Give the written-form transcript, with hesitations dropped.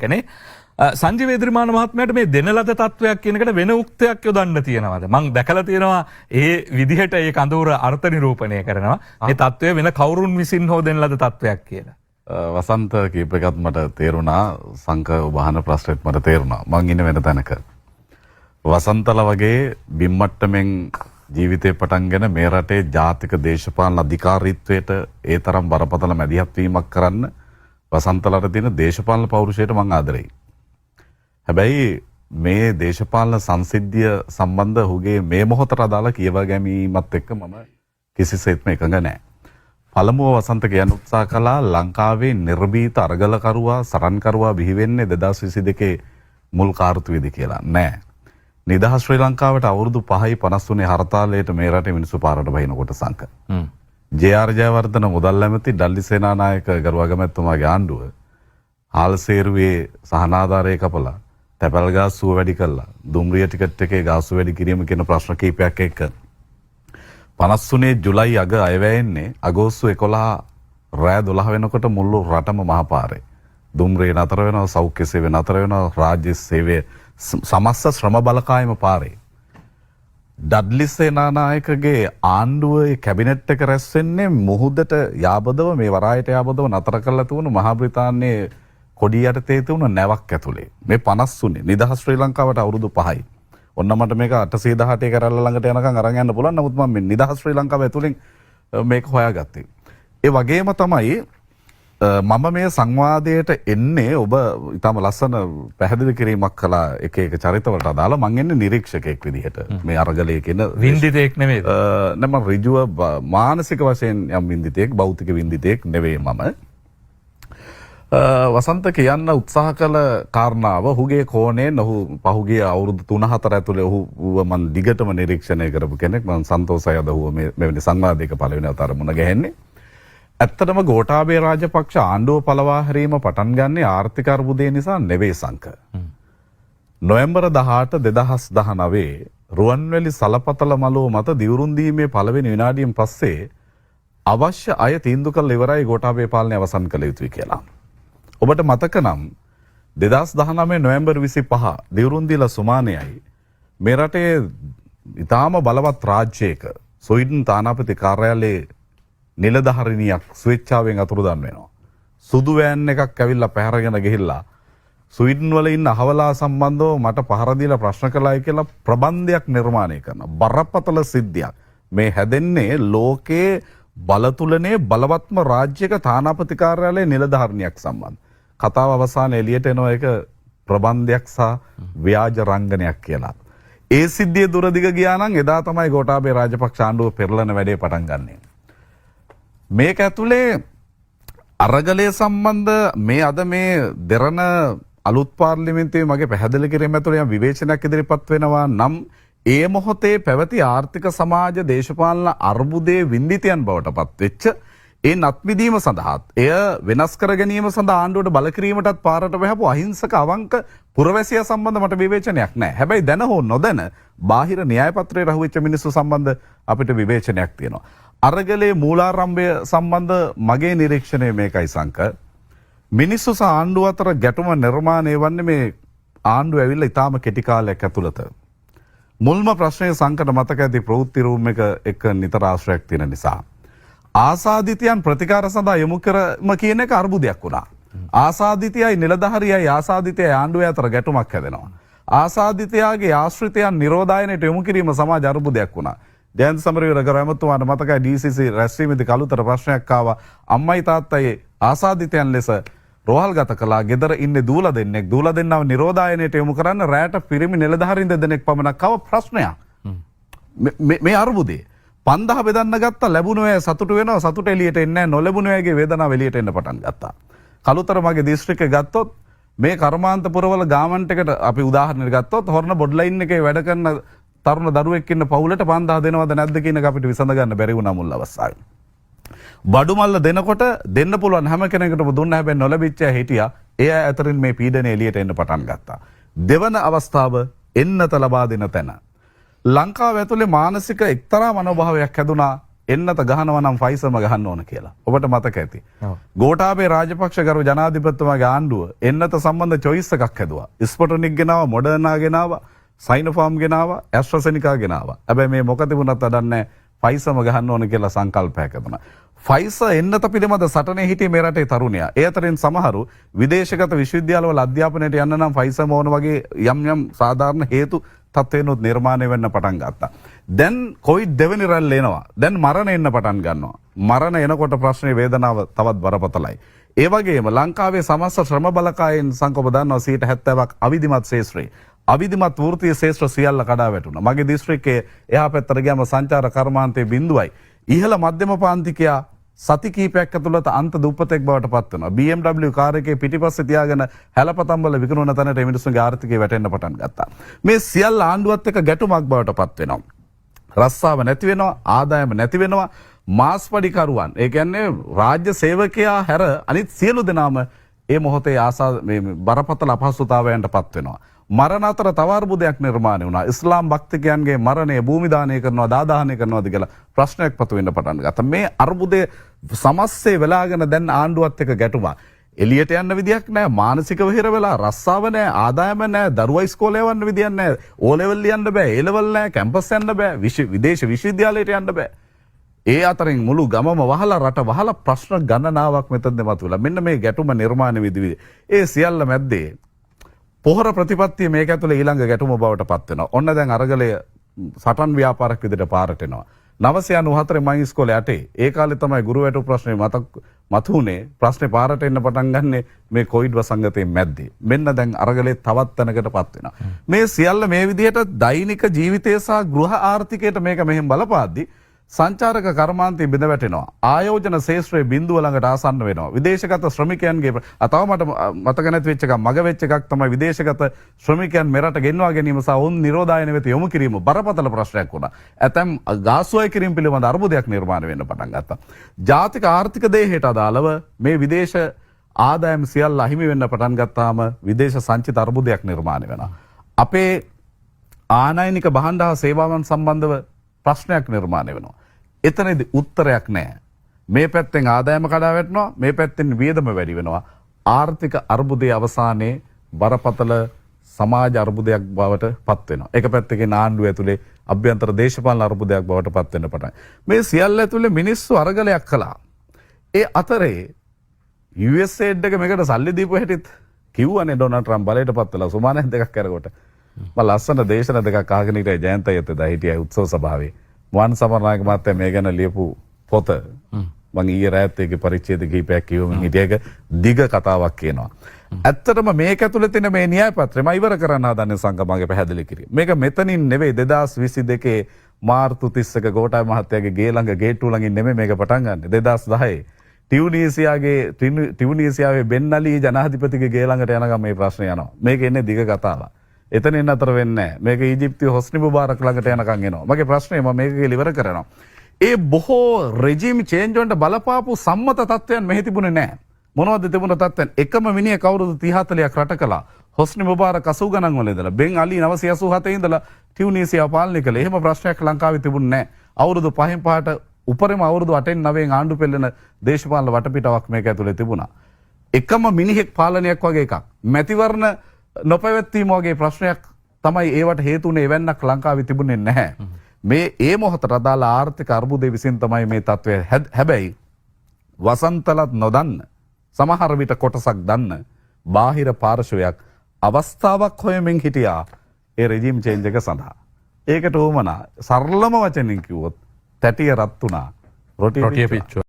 කියන්නේ සංජය වේද්‍රිමාන මහත්මයාට මේ දෙන ලද තත්වයක් කියන එකට වෙන උක්තයක් යොදන්න තියෙනවාද? මම දැකලා තියෙනවා ඒ විදිහට ඒ කඳවුර අර්ථ නිරූපණය කරනවා. මේ තත්වය වෙන කවුරුන් විසින් හෝ දෙන ලද තත්වයක් කියලා. වසන්ත කීප එකත් මට තේරුණා. සංක වහන ප්‍රශ්නෙත් මට තේරුණා. මං ඉන්නේ වෙන තැනක. වසන්තලා වගේ බිම්මට්ටමින් ජීවිතේ පටන්ගෙන මේ රටේ ජාතික දේශපාලන අධිකාරීත්වයට ඒ තරම් බරපතල මැදිහත් වීමක් කරන්න වසන්තලාට තියෙන දේශපාලන පෞරුෂයට මං ආදරෙයි. හැබැයි මේ දේශපාලන සංසිද්ධිය සම්බන්ධ ඔහුගේ මේ මොහොතට අදාළ කියවා ගැනීමත් එක්ක මම කිසිසේත්ම එකඟ නැහැ. පළමුව වසන්ත කියන්න උත්සාහ කළා ලංකාවේ නිර්භීත අරගලකරුවා සරන්කරුවා බිහි වෙන්නේ 2022 මුල් කාර්තුවේදී කියලා. නෑ. නිදහස් ශ්‍රී ලංකාවට අවුරුදු 5යි 53 හර්තාලයට මේ රටේ මිනිස්සු පාරට බහිනකොට සංක. ජේ.ආර්. ජයවර්ධන මුදල් ඇමති ඩල්ලි සේනානායක ගරුවගමැතිතුමාගේ ආණ්ඩුව හාල්සේරුවේ සහනාධාරය කපලා තැපැල් ගාස්තුව වැඩි කළා. දුම්රිය ටිකට් එකේ ගාස්තුව වැඩි කිරීම කියන ප්‍රශ්න කීපයක් එක්ක 53 ජුලයි අග අයවැයෙන්නේ අගෝස්තු 11 රෑ 12 වෙනකොට මුළු රටම මහපාරේ. දුම්රිය නතර වෙනවා, සෞඛ්‍ය සේවය නතර වෙනවා, රාජ්‍ය සේවය සමස්ත ශ්‍රම බලකායම පාරේ. ඩඩ්ලි සේනානායකගේ ආණ්ඩුවේ කැබිනට් එක රැස් වෙන්නේ මුහුදට යාබදව මේ වරායට යාබදව නතර කරලා තිබුණු මහා බ්‍රිතාන්‍යයේ කොඩිය යටතේ තිබුණු නැවක් ඇතුලේ. මේ 53 නිදහස් ශ්‍රී ලංකාවට අවුරුදු 5යි. ඔන්න මට මේක 818 කරල්ල ළඟට යනකම් අරන් යන්න පුළුවන්. නමුත් මම මේ නිදහස් ශ්‍රී ලංකාව ඇතුලෙන් මේක හොයාගත්තේ. ඒ වගේම තමයි මම මේ සංවාදයට එන්නේ ඔබ ඊටම ලස්සන පැහැදිලි කිරීමක් කළා එක එක චරිතවලට අදාළ. මම එන්නේ නිරීක්ෂකයෙක් විදිහට. මේ අරගලයේ කියන වින්දිතෙක් නෙමෙයි. නෑ මම ඍජුව මානසික වශයෙන් යම් වින්දිතෙක්, භෞතික වින්දිතෙක් නෙවෙයි මම. වසන්ත කියන්න උත්සාහ කළ කාරණාව ඔහුගේ කෝණයෙන් ඔහු පහුගිය අවුරුදු 3-4 ඇතුලේ ඔහුව මම දිගටම නිරීක්ෂණය කරපු කෙනෙක්. මම සන්තෝෂයි අද ඔහුව මෙවැනි සංවාදයක පළවෙනි අවතාර මුණ ගැහෙන්නේ. ඇත්තටම ගෝඨාභය රාජපක්ෂ ආණ්ඩුව පළවා හැරීම පටන් ගන්නේ ආර්ථික අර්බුදය නිසා නෙවෙයි සංක. නොවැම්බර් 18 2019 රුවන්වැලි සලපතල මළුව මත දිවුරුම් දීමේ පළවෙනි විනාඩියෙන් පස්සේ අවශ්‍ය අය තීන්දුව කළ ඉවරයි ගෝඨාභය පාලනය අවසන් කළ යුතුයි කියලා. ඔබට මතක නම් 2019 නොවැම්බර් 25 දිවුරුම් දීලා සුමානයයි මේ රටේ ඊටාම බලවත් රාජ්‍යයක ස්වීඩන් තානාපති කාර්යාලයේ නිලධාරිනියක් ස්වේච්ඡාවෙන් අතුරුදන් වෙනවා. සුදු වෑන් එකක් ඇවිල්ලා පැහැරගෙන ගිහිල්ලා ස්වීඩන් වල ඉන්න අහවලා සම්බන්ධව මට පහර දීලා ප්‍රශ්න කළායි කියලා ප්‍රබන්ධයක් නිර්මාණය කරනවා. බරපතල සිද්ධියක්. මේ හැදෙන්නේ ලෝකයේ බලතුලනේ බලවත්ම රාජ්‍යයක තානාපති කාර්යාලයේ නිලධාරිනියක් සම්බන්ධ. කතාව අවසානයේ එළියට එනවා ඒක ප්‍රබන්ධයක් සහ ව්‍යාජ රංගනයක් කියලා. ඒ සිද්ධිය දුරදිග ගියා නම් එදා තමයි ගෝඨාභය රාජපක්ෂ ආණ්ඩුව පෙරලන වැඩේ පටන් ගන්නෙ. මේක ඇතුලේ අරගලය සම්බන්ධ මේ අද මේ දෙරණ අලුත් පාර්ලිමේන්තුවේ මගේ පැහැදිලි කිරීම ඇතුළේ යම් විවේචනයක් ඉදිරිපත් වෙනවා නම් ඒ මොහොතේ පැවති ආර්ථික සමාජ දේශපාලන අර්බුදයේ වින්දිතයන් බවට පත් වෙච්ච ඒ නත්මිදීම සඳහාත් එය වෙනස් කර ගැනීම සඳහා ආණ්ඩුවට බල කිරීමටත් පාරට වැහපු අහිංසක අවංක පුරවැසියා සම්බන්ධ මට විවේචනයක් නැහැ. හැබැයි දැන හෝ නොදැන බාහිර න්‍යාය පත්‍රයේ රහුවෙච්ච මිනිස්සු සම්බන්ධ අපිට විවේචනයක් තියෙනවා. අරගලයේ මූලාරම්භය සම්බන්ධ මගේ නිරීක්ෂණය මේකයි සංක. මිනිස්සු සහ ආණ්ඩුව අතර ගැටුම නිර්මාණය වන්නේ මේ ආණ්ඩුව ඇවිල්ලා ඊටාම කෙටි කාලයක් ඇතුළත. මුල්ම ප්‍රශ්නය සංකට මතක ඇති ප්‍රවෘත්ති රූම් එක නිතර ආශ්‍රයක් තියෙන නිසා. ආසාදිතයන් ප්‍රතිකාර සඳහා යොමු කරම කියන එක අර්බුදයක් වුණා. ආසාදිතයයි නිලධාරියයි ආසාදිතයයි ආණ්ඩුව අතර ගැටුමක් හැදෙනවා. ආසාදිතයාගේ ආශ්‍රිතයන් නිරෝධායනයට යොමු කිරීම සමාජ අර්බුදයක් වුණා. ජයන්ත සමරවීර ගරමතුමාට මතකයි ඩීසීසී රැස්වීමේදී කළුතර ප්‍රශ්නයක් ආවා. අම්මයි තාත්තයි ආසාදිතයන් ලෙස රෝහල්ගත කළා. ගෙදර ඉන්නේ දූලා දෙන්නෙක්. දූලා දෙන්නව නිරෝධායනයට යොමු කරන්න රැට පිරිමි නිලධාරීන් දෙදෙනෙක් පමණක් ආව ප්‍රශ්නයක්. මේ අර්බුදේ 5000 බෙදන්න ගත්තා. ලැබුණු අය සතුටු වෙනවා. සතුට එළියට එන්නේ නැහැ. නොලැබුණු අයගේ වේදනාව එළියට එන්න පටන් ගත්තා. කළුතර මගේ දිස්ත්‍රික්කේ ගත්තොත් මේ කර්මාන්තපුරවල ගාමන්ට් එකට අපි උදාහරණයක් ගත්තොත් හොරණ බොඩ් ලයින් එකේ වැඩ කරන තරුණ දරුවෙක් ඉන්න පවුලට 5000 දෙනවද නැද්ද කියන එක අපිට විසඳ ගන්න බැරි වුණා මුල් අවස්ථාවේ. බඩු මල්ල දෙනකොට දෙන්න පුළුවන් හැම කෙනෙකුටම දුන්න හැබැයි නොලැබිච්ච අය හිටියා. ඒ අය අතරින් මේ පීඩනය එළියට එන්න පටන් ගත්තා. දෙවන අවස්ථාව එන්නත ලබා දෙන තැන. ලංකාව ඇතුලේ මානසික එක්තරා මනෝභාවයක් හැදුනා. එන්නත ගහනවා නම් ෆයිසර්ම ගහන්න ඕන කියලා. ඔබට මතක ඇති. ඔව්. ගෝඨාභය රාජපක්ෂ ගරු ජනාධිපතිතුමාගේ ආණ්ඩුව එන්නත සම්බන්ධ චොයිස් එකක් හැදුවා. ස්පොටනික් ගෙනාවා, මොඩර්නා ගෙනාවා, සයිනෝෆාර්ම් ගෙනාවා, ඇස්ට්‍රාසෙනිකා ගෙනාවා. හැබැයි මේ මොකද වුණත් අදන්නේ ෆයිසර්ම ගහන්න ඕන කියලා සංකල්පයක් හදුනා. ෆයිසර් එන්නත පිළිබඳ සටනේ හිටියේ මේ රටේ තරුණයා. ඒ අතරින් සමහරු විදේශගත විශ්වවිද්‍යාලවල අධ්‍යාපනයට යන්න නම් ෆයිසර්ම ඕන වගේ යම් සාධාරණ හේතු තත්ත්වයන්ොත් නිර්මාණය වෙන්න පටන් ගත්තා. දැන් කොවිඩ් දෙවෙනි රැල්ල එනවා. දැන් මරණ එන්න පටන් ගන්නවා. මරණ එනකොට ප්‍රශ්නේ වේදනාව තවත් බරපතලයි. ඒ වගේම ලංකාවේ සමස්ත ශ්‍රම බලකායෙන් සංකෝප දන්නවා 70%ක් අවිධිමත් ශේෂ්ත්‍රේ. අවිධිමත් වෘත්තීය ශේෂ්ත්‍ර සියල්ල කඩා වැටුණා. මගේ දිස්ත්‍රික්කයේ එහා පැත්තට ගියාම සංචාර කර්මාන්තයේ බිඳුවයි. ඉහළ මධ්‍යම පාන්තිකයා සති කීපයක් ඇතුළත අන්ත දුප්පතෙක් බවට පත් වෙනවා. BMW කාර් එකේ පිටිපස්සේ තියාගෙන හැලපතම්බල විකුණන තැනට මේ මිනිස්සුන්ගේ ආර්ථිකය වැටෙන්න පටන් ගත්තා. මේ සියල්ල ආණ්ඩුවත් එක්ක ගැටුමක් බවට පත් වෙනවා. රස්සාව නැති වෙනවා, ආදායම නැති වෙනවා. මාස්පඩිකරුවන්, ඒ කියන්නේ රාජ්‍ය සේවකයා හැර අනිත් සියලු දෙනාම ඒ මොහොතේ මේ බරපතල අපහසුතාවයන්ට පත් වෙනවා. මරණ අතර තව අර්බුදයක් නිර්මාණය වුණා. ඉස්ලාම් භක්තිකයන්ගේ මරණය භූමි දානය කරනවා, දාදාහනය කරනවාද කියලා ප්‍රශ්නයක් පතු වෙන්න පටන් ගත්තා. මේ අර්බුදයේ සමස්සේ වෙලාගෙන දැන් ආණ්ඩුවත් එක්ක ගැටුමක්. එළියට යන්න විදියක් නැහැ, මානසික වෙහෙර වෙලා, රස්සාව නැහැ, ආදායම නැහැ, දරුවා ඉස්කෝලේ යවන්න විදියක් නැහැ, ඕ ලෙවල් යන්න බෑ, ඒ ලෙවල් නැහැ, කැම්පස් යන්න බෑ, විදේශ විශ්වවිද්‍යාලයට යන්න බෑ. ඒ අතරින් මුළු ගමම වහලා රට වහලා ප්‍රශ්න ගණනාවක් මෙතනදී මතුවලා. මෙන්න මේ ගැටුම නිර්මාණය විදිහේ. ඒ සියල්ල මැද්දේ පොහොර ප්‍රතිපත්තිය මේක ඇතුළේ ඊළඟ ගැටුම බවට පත් වෙනවා. ඔන්න දැන් අරගලය සටන් ව්‍යාපාරයක් විදිහට පාරට එනවා. 994 මම ඉස්කෝලේ යටේ. ඒ කාලේ තමයි ගුරු වැටු ප්‍රශ්නේ මතුනේ. ප්‍රශ්නේ පාරට එන්න පටන් ගන්නෙ මේ කොවිඩ් වසංගතයෙන් මැද්දේ. මෙන්න දැන් අරගලේ තවත් තැනකටපත් වෙනවා. මේ සියල්ල මේ විදිහට දෛනික ජීවිතය සහ ගෘහ ආර්ථිකයට මේක මෙහෙම බලපාද්දි සංචාරක කර්මාන්තය බිඳ වැටෙනවා. ආයෝජන ශේෂ්ත්‍රයේ බිඳුව ළඟට ආසන්න වෙනවා. විදේශගත ශ්‍රමිකයන්ගේ තව මට මතක නැති වෙච්ච එකක්, මග වෙච්ච එකක් තමයි විදේශගත ශ්‍රමිකයන් මෙරට ගෙන්වා ගැනීම සහ ඔවුන් නිරෝධායන වෙත යොමු කිරීම බරපතල ප්‍රශ්නයක් වුණා. ඇතැම් ගාස්ුවය කිරීම පිළිබඳ අර්බුදයක් නිර්මාණය වෙන්න පටන් ගත්තා. ජාතික ආර්ථික දේහයට අදාළව මේ විදේශ ආදායම් සියල්ල අහිමි වෙන්න පටන් ගත්තාම විදේශ සංචිත අර්බුදයක් නිර්මාණය වෙනවා. අපේ ආනයනික භාණ්ඩ හා සේවාවන් සම්බන්ධව ප්‍රශ්නයක් නිර්මාණය වෙනවා. එතනදී උත්තරයක් නැහැ. මේ පැත්තෙන් ආදායම කඩා වැටෙනවා, මේ පැත්තෙන් වියදම වැඩි වෙනවා. ආර්ථික අර්බුදයේ අවසානයේ බරපතල සමාජ අර්බුදයක් බවට පත් වෙනවා. එක පැත්තකින් ආණ්ඩුව ඇතුලේ අභ්‍යන්තර දේශපාලන අර්බුදයක් බවට පත් වෙන්න පටන්. මේ සියල්ල ඇතුලේ මිනිස්සු අරගලයක් කළා. ඒ අතරේ USA එක මේකට සල්ලි දීපු හැටිත් කිව්වනේ ඩොනල්ඩ් ට්‍රම්ප් බලයට පත් වෙලා සුමානක් දෙකක් කරකොට. මම ලස්සන දේශන දෙකක් අහගෙන හිටියා ජයන්ත යතේදා හිටියා උත්සව සභාවේ. වන් සමරනායක මහත්තයා මේ ගැන ලියපු පොත මම ඊයේ රාත් ඒකේ පරිච්ඡේද කිහිපයක් කියවමින් හිටියා. ඒක දිග කතාවක් කියනවා. ඇත්තටම මේක ඇතුළේ තියෙන මේ න්‍යාය පත්‍රය මම ඉවර කරන්න හදන්නේ සංගමගේ පැහැදිලි කිරීම. මේක මෙතනින් නෙවෙයි 2022 මාර්තු 31 ගෝඨාභය මහත්තයාගේ ගේ ළඟ ගේට්ටුව ළඟින් නෙමෙයි මේක පටන් ගන්න. 2010 ටියුනීසියාවේ බෙන් අලි ජනාධිපතිගේ ගේ ළඟට යනකම් මේ ප්‍රශ්නේ යනවා. මේක එන්නේ දිග කතාවක්. එතනින් අතර වෙන්නේ නැහැ. මේක ඊජිප්තුවේ හොස්නි මුබාරක් ළඟට යනකම් එනවා. මගේ ප්‍රශ්නේ මම මේක කියලා ඉවර කරනවා. ඒ බොහෝ රෙජිම් චේන්ජ් වලට බලපාපු සම්මත තත්ත්වයන් මෙහි තිබුණේ නැහැ. මොනවද තිබුණ තත්ත්වයන්? එකම මිනිහ කවුරුද 30-40ක් රට කළා. හොස්නි මුබාරක් 80 ගණන් වල ඉඳලා බෙන් අලි 987 ඉඳලා ටියුනීසියාව පාලනය කළේ. එහෙම ප්‍රශ්නයක් ලංකාවේ තිබුණේ නැහැ. අවුරුදු 5න් 5ට උපරිම අවුරුදු 8න් 9න් ආණ්ඩු පෙළෙන දේශපාලන වටපිටාවක් මේක ඇතුලේ තිබුණා. එකම මිනිහෙක් පාලනයක් වගේ එකක්. මැතිවරණ නොපැවැත්වීම වගේ ප්‍රශ්නයක් තමයි ඒවට හේතුනේ. එවන්නක් ලංකාවේ තිබුණේ නැහැ. මේ ඒ මොහොතට අදාළ ආර්ථික අර්බුදයේ විසින් තමයි මේ තත්ත්වය. හැබැයි වසන්තලත් නොදන්න සමහර විට කොටසක් දන්න බාහිර පාර්ශවයක් අවස්ථාවක් හොයමින් හිටියා ඒ රෙජිම් චේන්ජ් එක සඳහා. ඒකට උවමනා සරලම වචනින් කිව්වොත් තැටිය රත් වුණා, රොටිය පිච්චුවා.